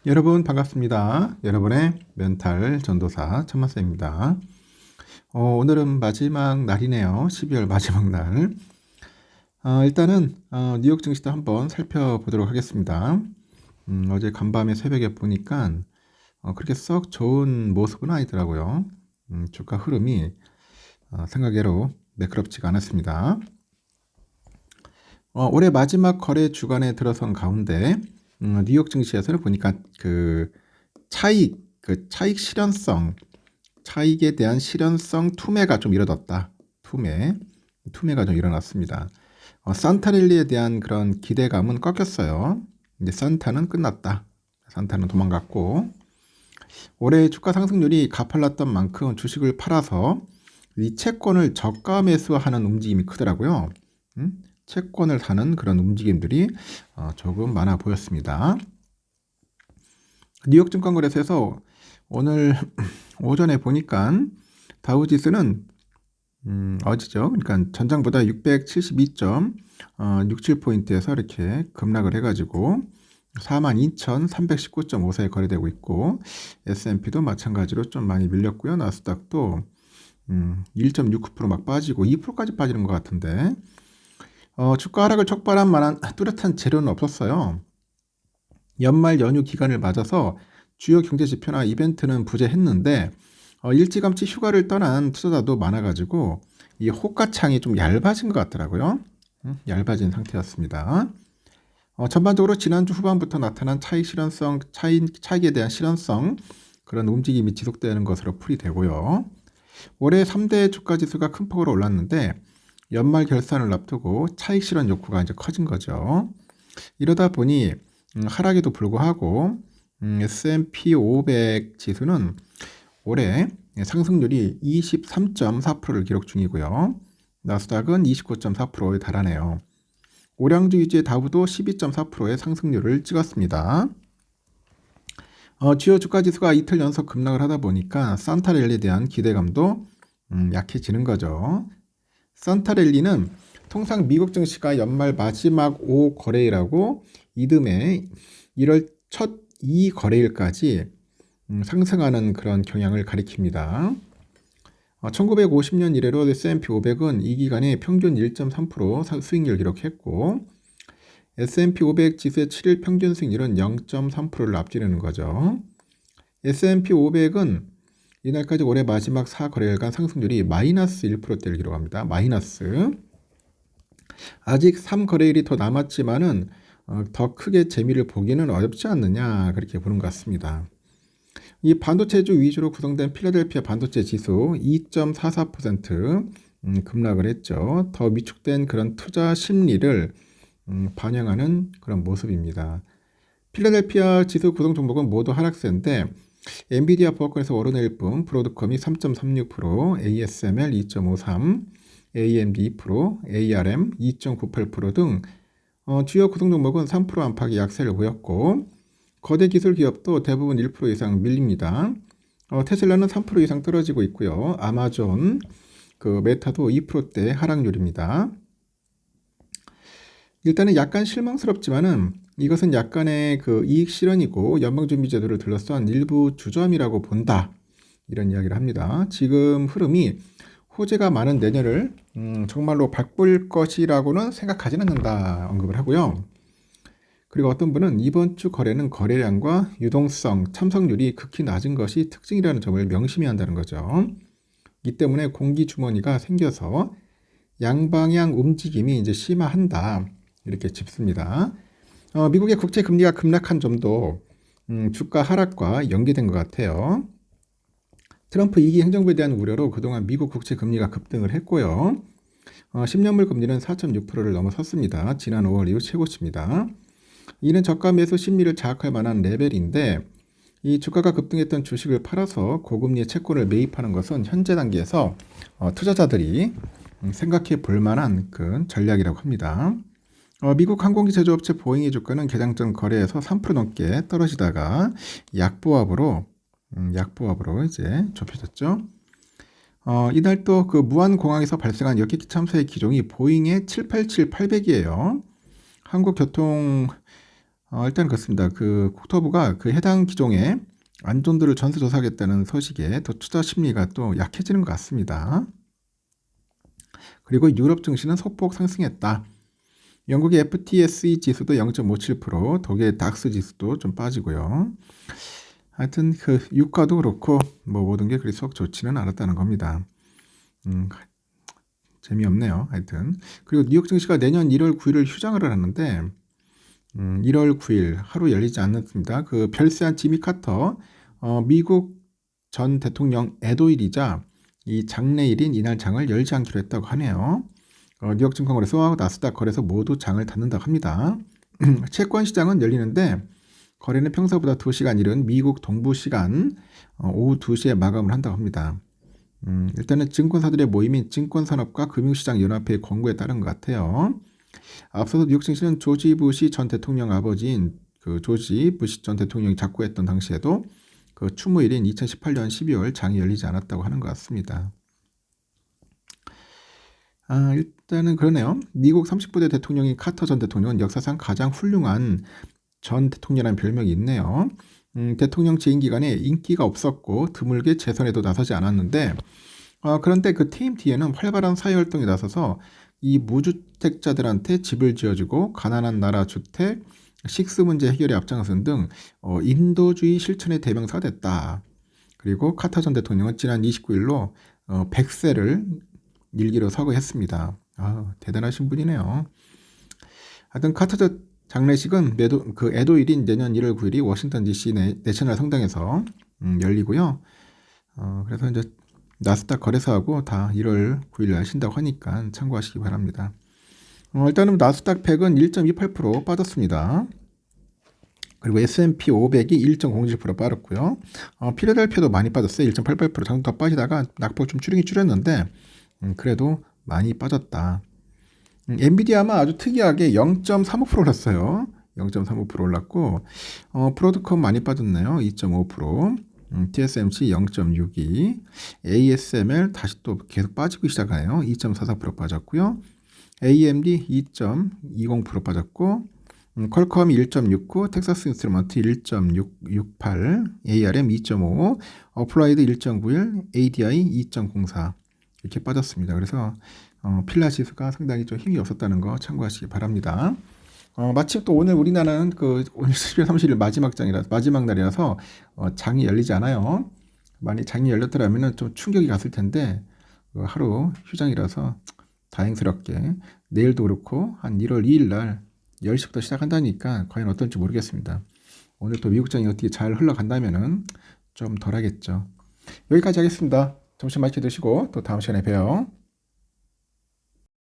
여러분 반갑습니다. 여러분의 멘탈 전도사 천마쌤입니다. 오늘은 마지막 날이네요. 12월 마지막 날. 일단은 뉴욕 증시도 한번 살펴보도록 하겠습니다. 어제 간밤에 새벽에 보니까 그렇게 썩 좋은 모습은 아니더라고요. 주가 흐름이 생각외로 매끄럽지가 않았습니다. 올해 마지막 거래 주간에 들어선 가운데 뉴욕 증시에서는 보니까 그 차익 실현성, 차익에 대한 실현성 투매가 좀 일어났다. 투매가 좀 일어났습니다. 산타랠리에 대한 그런 기대감은 꺾였어요. 이제 산타는 끝났다. 산타는 도망갔고, 올해 주가 상승률이 가팔랐던 만큼 주식을 팔아서 이 채권을 저가 매수하는 움직임이 크더라고요. 채권을 사는 그런 움직임들이 조금 많아 보였습니다. 뉴욕 증권거래소에서 오늘 오전에 보니까 다우지수는 어제죠. 그러니까 전장보다 672.67포인트에서 이렇게 급락을 해가지고 42,319.54에 거래되고 있고, S&P도 마찬가지로 좀 많이 밀렸고요. 나스닥도 1.69% 막 빠지고 2%까지 빠지는 것 같은데, 주가 하락을 촉발한 만한 뚜렷한 재료는 없었어요. 연말 연휴 기간을 맞아서 주요 경제 지표나 이벤트는 부재했는데 일찌감치 휴가를 떠난 투자자도 많아가지고 이 호가창이 좀 얇아진 것 같더라고요. 얇아진 상태였습니다. 전반적으로 지난주 후반부터 나타난 차익에 대한 실현성, 그런 움직임이 지속되는 것으로 풀이되고요. 올해 3대 주가 지수가 큰 폭으로 올랐는데 연말 결산을 앞두고 차익 실현 욕구가 이제 커진 거죠. 이러다 보니 하락에도 불구하고 S&P 500 지수는 올해 상승률이 23.4%를 기록 중이고요. 나스닥은 29.4%에 달하네요. 오량주 위주의 다우도 12.4%의 상승률을 찍었습니다. 주요 주가 지수가 이틀 연속 급락을 하다 보니까 산타랠리에 대한 기대감도 약해지는 거죠. 산타랠리는 통상 미국 증시가 연말 마지막 5거래일하고 이듬해 1월 첫 2거래일까지 상승하는 그런 경향을 가리킵니다. 1950년 이래로 S&P 500은 이 기간에 평균 1.3% 수익률 기록했고, S&P 500 지수의 7일 평균 수익률은 0.3%를 앞지르는 거죠. S&P 500은 이날까지 올해 마지막 4거래일간 상승률이 마이너스 1%대를 기록합니다. 마이너스. 아직 3거래일이 더 남았지만은 더 크게 재미를 보기는 어렵지 않느냐, 그렇게 보는 것 같습니다. 이 반도체주 위주로 구성된 필라델피아 반도체 지수 2.44% 급락을 했죠. 더 위축된 그런 투자 심리를 반영하는 그런 모습입니다. 필라델피아 지수 구성 종목은 모두 하락세인데, 엔비디아 보합권에서 오르내릴 뿐 브로드컴이 3.36%, ASML 2.53%, AMD 2%, ARM 2.98%등 주요 구성 종목은 3% 안팎의 약세를 보였고, 거대 기술 기업도 대부분 1% 이상 밀립니다. 테슬라는 3% 이상 떨어지고 있고요. 아마존, 메타도 2%대 하락률입니다. 일단은 약간 실망스럽지만은 이것은 약간의 이익 실현이고 연방준비제도를 둘러싼 일부 주점이라고 본다, 이런 이야기를 합니다. 지금 흐름이 호재가 많은 내년을 정말로 바꿀 것이라고는 생각하지는 않는다, 언급을 하고요. 그리고 어떤 분은 이번 주 거래는 거래량과 유동성, 참석률이 극히 낮은 것이 특징이라는 점을 명심해야 한다는 거죠. 이 때문에 공기 주머니가 생겨서 양방향 움직임이 이제 심화한다, 이렇게 짚습니다. 미국의 국채 금리가 급락한 점도 주가 하락과 연계된 것 같아요. 트럼프 2기 행정부에 대한 우려로 그동안 미국 국채 금리가 급등을 했고요. 10년물 금리는 4.6%를 넘어섰습니다. 지난 5월 이후 최고치입니다. 이는 저가 매수 심리를 자극할 만한 레벨인데, 이 주가가 급등했던 주식을 팔아서 고금리의 채권을 매입하는 것은 현재 단계에서 투자자들이 생각해 볼 만한 그 전략이라고 합니다. 미국 항공기 제조업체 보잉의 주가는 개장 전 거래에서 3% 넘게 떨어지다가 약보합으로 이제 좁혀졌죠. 이날 또 무안공항에서 발생한 여객기 참사의 기종이 보잉의 787-800이에요. 한국교통 일단 그렇습니다. 그 국토부가 그 해당 기종의 안전도를 전수조사하겠다는 소식에 더 투자 심리가 또 약해지는 것 같습니다. 그리고 유럽 증시는 소폭 상승했다. 영국의 FTSE 지수도 0.57%, 독일의 닥스 지수도 좀 빠지고요. 하여튼 그 유가도 그렇고 뭐 모든 게 그리 속 좋지는 않았다는 겁니다. 재미없네요. 하여튼 그리고 뉴욕 증시가 내년 1월 9일을 휴장을 하는데 1월 9일 하루 열리지 않았습니다. 그 별세한 지미 카터 미국 전 대통령 애도일이자 이 장례일인 이날 장을 열지 않기로 했다고 하네요. 뉴욕 증권거래소와 나스닥 거래소 모두 장을 닫는다고 합니다. 채권 시장은 열리는데 거래는 평소보다 2시간 이른 미국 동부 시간 오후 2시에 마감을 한다고 합니다. 일단은 증권사들의 모임인 증권산업과 금융시장연합회의 권고에 따른 것 같아요. 앞서서 뉴욕 증시는 조지 부시 전 대통령 아버지인 그 조지 부시 전 대통령이 작고했던 당시에도 그 추모일인 2018년 12월 장이 열리지 않았다고 하는 것 같습니다. 일단은 그러네요. 미국 30부대 대통령인 카터 전 대통령은 역사상 가장 훌륭한 전 대통령이라는 별명이 있네요. 대통령 재임 기간에 인기가 없었고 드물게 재선에도 나서지 않았는데 그런데 그 퇴임 뒤에는 활발한 사회활동에 나서서 이 무주택자들한테 집을 지어주고 가난한 나라 주택, 식수 문제 해결에 앞장선 등 인도주의 실천의 대명사가 됐다. 그리고 카터 전 대통령은 지난 29일로 100세를 일기로 서거했습니다. 대단하신 분이네요. 하여튼 카터 전 장례식은 그 애도일인 내년 1월 9일이 워싱턴 DC 내셔널 성당에서 열리고요. 그래서 이제 나스닥 거래소하고 다 1월 9일 하신다고 하니까 참고하시기 바랍니다. 일단은 나스닥 100은 1.28% 빠졌습니다. 그리고 S&P 500이 1.07% 빠졌고요. 필라델피아도 많이 빠졌어요. 1.88% 정도 더 빠지다가 낙폭 좀 줄이긴 줄였는데 그래도 많이 빠졌다. 엔비디아만 아주 특이하게 0.35% 올랐어요. 0.35% 올랐고 브로드컴 많이 빠졌네요. 2.5%. TSMC 0.62, ASML 다시 또 계속 빠지고 시작하네요. 2.44% 빠졌고요. AMD 2.20% 빠졌고 퀄컴 1.69, 텍사스 인스트루먼트 1.68, ARM 2.55, 어플라이드 1.91, ADI 2.04 이렇게 빠졌습니다. 그래서 필라 지수가 상당히 좀 힘이 없었다는 거 참고하시기 바랍니다. 마침 또 오늘 우리나라는 오늘 12월 30일 마지막 날이라서 장이 열리지 않아요. 만약 장이 열렸더라면 좀 충격이 갔을 텐데 하루 휴장이라서 다행스럽게 내일도 그렇고 한 1월 2일 날 10시부터 시작한다니까 과연 어떨지 모르겠습니다. 오늘 또 미국장이 어떻게 잘 흘러간다면은 좀 덜하겠죠. 여기까지 하겠습니다. 점심 맛있게 드시고 또 다음 시간에 봬요.